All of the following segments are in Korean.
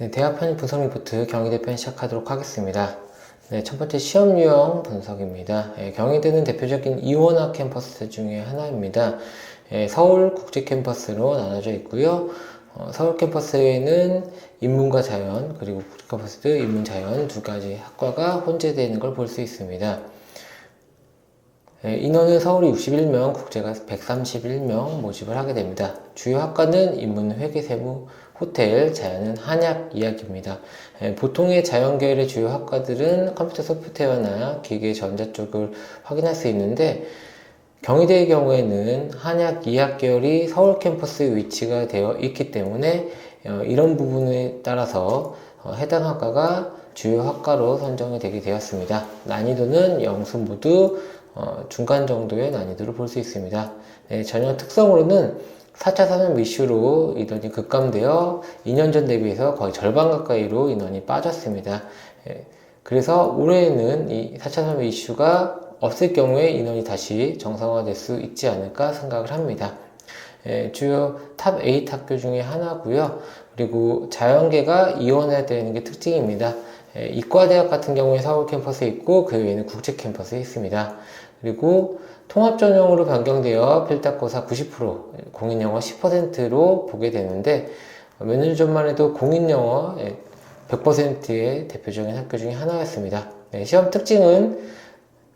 네, 대학 편입 분석 리포트 경희대 편 시작하도록 하겠습니다. 네, 첫 번째 시험 유형 분석입니다. 경희대는 대표적인 이원화 캠퍼스 중에 하나입니다. 서울 국제 캠퍼스로 나눠져 있고요. 서울 캠퍼스에는 인문과 자연, 그리고 국제 캠퍼스 인문 자연 두 가지 학과가 혼재되어 있는 걸 볼 수 있습니다. 인원은 서울이 61명, 국제가 131명 모집을 하게 됩니다. 주요 학과는 인문, 회계, 세무, 호텔, 자연은 한약, 이학입니다. 보통의 자연계열의 주요 학과들은 컴퓨터 소프트웨어나 기계, 전자 쪽을 확인할 수 있는데 경희대의 경우에는 한약, 이학 계열이 서울 캠퍼스에 위치가 되어 있기 때문에 이런 부분에 따라서 해당 학과가 주요 학과로 선정이 되게 되었습니다. 난이도는 영수 모두 중간 정도의 난이도를 볼 수 있습니다. 전형 특성으로는 4차 산업 이슈로 인원이 급감되어 2년 전 대비해서 거의 절반 가까이로 인원이 빠졌습니다. 그래서 올해에는 이 4차 산업 이슈가 없을 경우에 인원이 다시 정상화될 수 있지 않을까 생각을 합니다. 주요 탑 8 학교 중에 하나고요. 그리고 자연계가 이원화되는 게 특징입니다. 이과대학 같은 경우에 서울 캠퍼스에 있고 그 외에는 국제 캠퍼스에 있습니다. 그리고 통합 전형으로 변경되어 필탁고사 90%, 공인영어 10%로 보게 되는데 몇 년 전만 해도 공인영어 100%의 대표적인 학교 중에 하나였습니다. 시험 특징은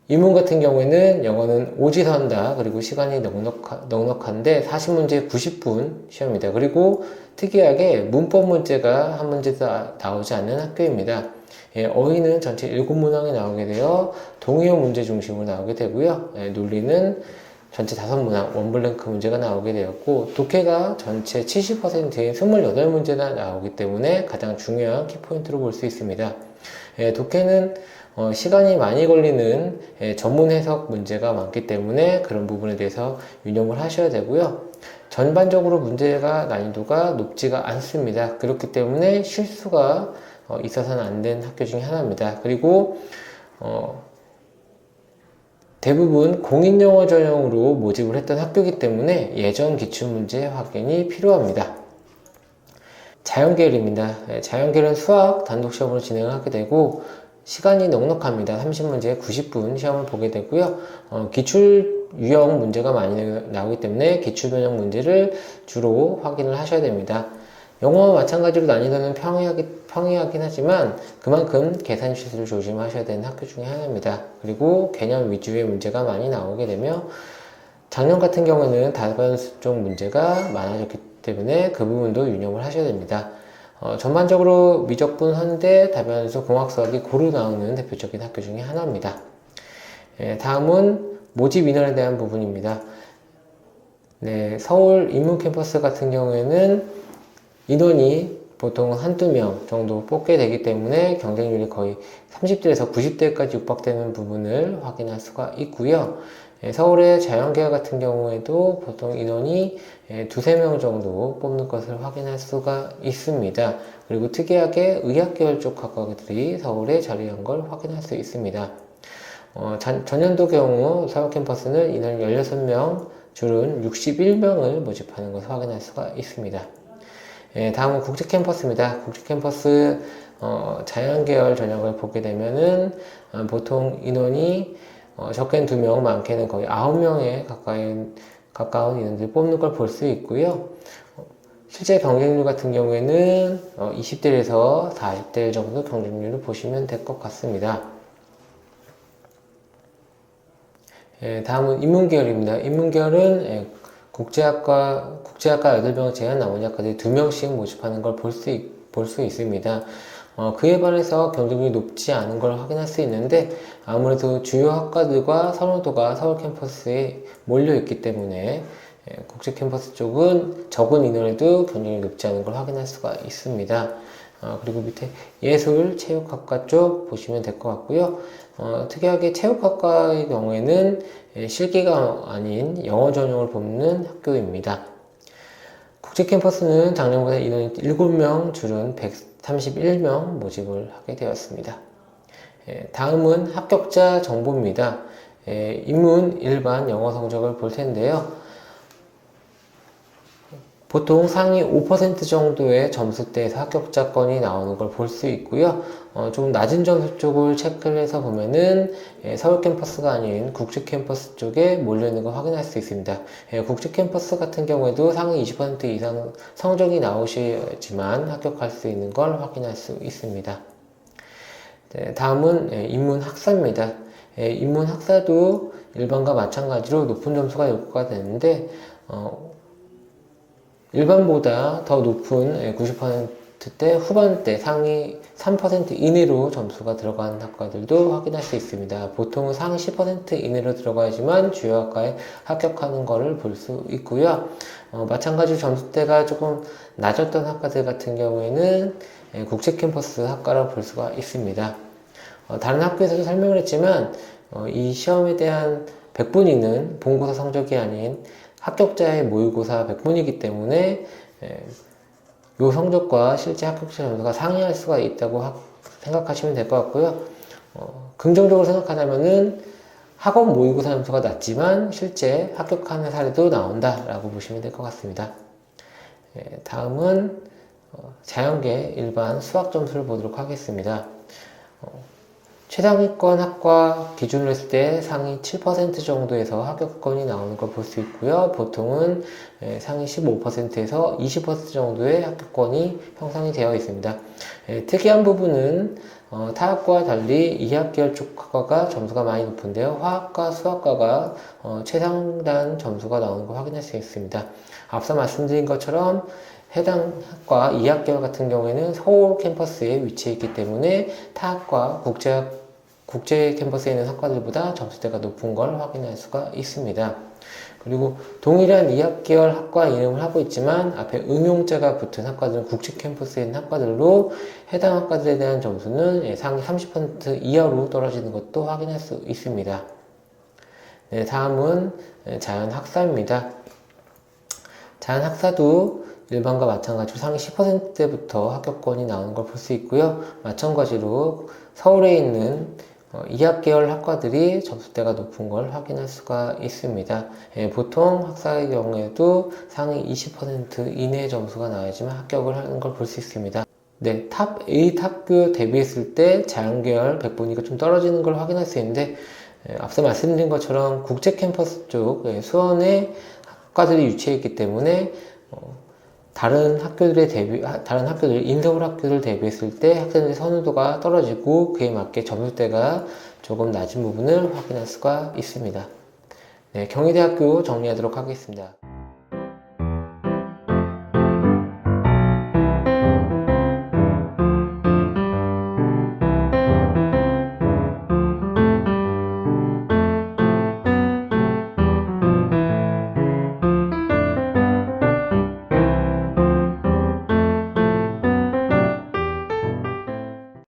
인문 같은 경우에는 영어는 오지선다, 그리고 시간이 넉넉한데 40문제 90분 시험입니다. 그리고 특이하게 문법 문제가 한 문제도 나오지 않는 학교입니다. 어휘는 전체 7문항이 나오게 되어 동의어 문제 중심으로 나오게 되고요. 논리는 전체 5문항, 원블랭크 문제가 나오게 되었고, 독해가 전체 70%인 28문제나 나오기 때문에 가장 중요한 키포인트로 볼 수 있습니다. 독해는 시간이 많이 걸리는 전문 해석 문제가 많기 때문에 그런 부분에 대해서 유념을 하셔야 되고요. 전반적으로 문제가 난이도가 높지가 않습니다. 그렇기 때문에 실수가 있어서는 안 된 학교 중에 하나입니다. 그리고 대부분 공인영어 전형으로 모집을 했던 학교이기 때문에 예전 기출문제 확인이 필요합니다. 자연계열입니다. 자연계열은 수학 단독시험으로 진행을 하게 되고 시간이 넉넉합니다. 30문제에 90분 시험을 보게 되고요. 기출 유형 문제가 많이 나오기 때문에 기출 변형 문제를 주로 확인을 하셔야 됩니다. 영어와 마찬가지로 난이도는 평이하긴 하지만 그만큼 계산 실수를 조심하셔야 되는 학교 중에 하나입니다. 그리고 개념 위주의 문제가 많이 나오게 되며 작년 같은 경우에는 다변수 쪽 문제가 많아졌기 때문에 그 부분도 유념을 하셔야 됩니다. 전반적으로 미적분, 현대, 다변수, 공학수학이 고루 나오는 대표적인 학교 중에 하나입니다. 다음은 모집 인원에 대한 부분입니다. 서울 인문 캠퍼스 같은 경우에는 인원이 보통 한두 명 정도 뽑게 되기 때문에 경쟁률이 거의 30대에서 90대까지 육박되는 부분을 확인할 수가 있고요. 서울의 자연계열 같은 경우에도 보통 인원이 두세 명 정도 뽑는 것을 확인할 수가 있습니다. 그리고 특이하게 의학계열 쪽 학과들이 서울에 자리한 걸 확인할 수 있습니다. 전년도 경우 서울 캠퍼스는 인원 16명, 줄은 61명을 모집하는 것을 확인할 수가 있습니다. 다음은 국제 캠퍼스입니다. 국제 캠퍼스 자연계열 전형을 보게 되면은 보통 인원이 적게는 2명, 많게는 거의 9명에 가까운 인원들이 뽑는 걸 볼 수 있고요. 실제 경쟁률 같은 경우에는 20대1에서 40대1 정도 경쟁률을 보시면 될 것 같습니다. 다음은 인문계열입니다. 인문계열은 국제학과 8명 제한 나머지 학과들이 2명씩 모집하는 걸 볼 수 있습니다. 그에 반해서 경쟁률이 높지 않은 걸 확인할 수 있는데 아무래도 주요 학과들과 선호도가 서울 캠퍼스에 몰려있기 때문에 국제 캠퍼스 쪽은 적은 인원에도 경쟁률이 높지 않은 걸 확인할 수가 있습니다. 그리고 밑에 예술, 체육학과 쪽 보시면 될 것 같고요. 특이하게 체육학과의 경우에는 실기가 아닌 영어 전형을 뽑는 학교입니다. 국제 캠퍼스는 작년보다 인원이 7명, 줄은 131명 모집을 하게 되었습니다. 다음은 합격자 정보입니다. 인문, 일반, 영어 성적을 볼 텐데요. 보통 상위 5% 정도의 점수대에서 합격자권이 나오는 걸 볼 수 있고요. 좀 낮은 점수 쪽을 체크를 해서 보면은 서울 캠퍼스가 아닌 국제 캠퍼스 쪽에 몰려있는 걸 확인할 수 있습니다. 국제 캠퍼스 같은 경우에도 상위 20% 이상 성적이 나오셔야지만 합격할 수 있는 걸 확인할 수 있습니다. 네, 다음은 인문학사입니다. 인문학사도 일반과 마찬가지로 높은 점수가 요구가 되는데 일반보다 더 높은 90%대 후반대 상위 3% 이내로 점수가 들어가는 학과들도 확인할 수 있습니다. 보통은 상위 10% 이내로 들어가야지만 주요 학과에 합격하는 것을 볼 수 있고요. 마찬가지로 점수대가 조금 낮았던 학과들 같은 경우에는 국제 캠퍼스 학과라 볼 수가 있습니다. 다른 학교에서도 설명을 했지만 이 시험에 대한 백분위는 본고사 성적이 아닌 합격자의 모의고사 백분위이기 때문에 이 성적과 실제 합격자 점수가 상이할 수가 있다고 생각하시면 될 것 같고요. 긍정적으로 생각하자면은 학원 모의고사 점수가 낮지만 실제 합격하는 사례도 나온다 라고 보시면 될 것 같습니다. 다음은 자연계 일반 수학 점수를 보도록 하겠습니다. 최상위권 학과 기준으로 했을 때 상위 7% 정도에서 합격권이 나오는 걸 볼 수 있고요. 보통은 상위 15%에서 20% 정도의 합격권이 형성이 되어 있습니다. 특이한 부분은 타 학과와 달리 이학계열 쪽 학과가 점수가 많이 높은데요. 화학과, 수학과가 최상단 점수가 나오는 걸 확인할 수 있습니다. 앞서 말씀드린 것처럼 해당 학과 2학개월 같은 경우에는 서울 캠퍼스에 위치해 있기 때문에 타 학과 국제 캠퍼스에 있는 학과들보다 점수대가 높은 걸 확인할 수가 있습니다. 그리고 동일한 2학개월 학과 이름을 하고 있지만 앞에 응용자가 붙은 학과들은 국제 캠퍼스에 있는 학과들로 해당 학과들에 대한 점수는 상위 30% 이하로 떨어지는 것도 확인할 수 있습니다. 네, 다음은 자연학사입니다. 자연학사도 일반과 마찬가지로 상위 10%대부터 합격권이 나오는 걸 볼 수 있고요. 마찬가지로 서울에 있는 2학개월 학과들이 점수대가 높은 걸 확인할 수가 있습니다. 보통 학사의 경우에도 상위 20% 이내의 점수가 나와야지만 합격을 하는 걸 볼 수 있습니다. 네, 탑 8 학교 대비했을 때 자연계열 백분위가 좀 떨어지는 걸 확인할 수 있는데 앞서 말씀드린 것처럼 국제 캠퍼스 쪽 수원에 학과들이 위치해 있기 때문에 다른 학교들, 인서울 학교들 대비했을 때 학생들의 선호도가 떨어지고 그에 맞게 점수대가 조금 낮은 부분을 확인할 수가 있습니다. 네, 경희대학교 정리하도록 하겠습니다.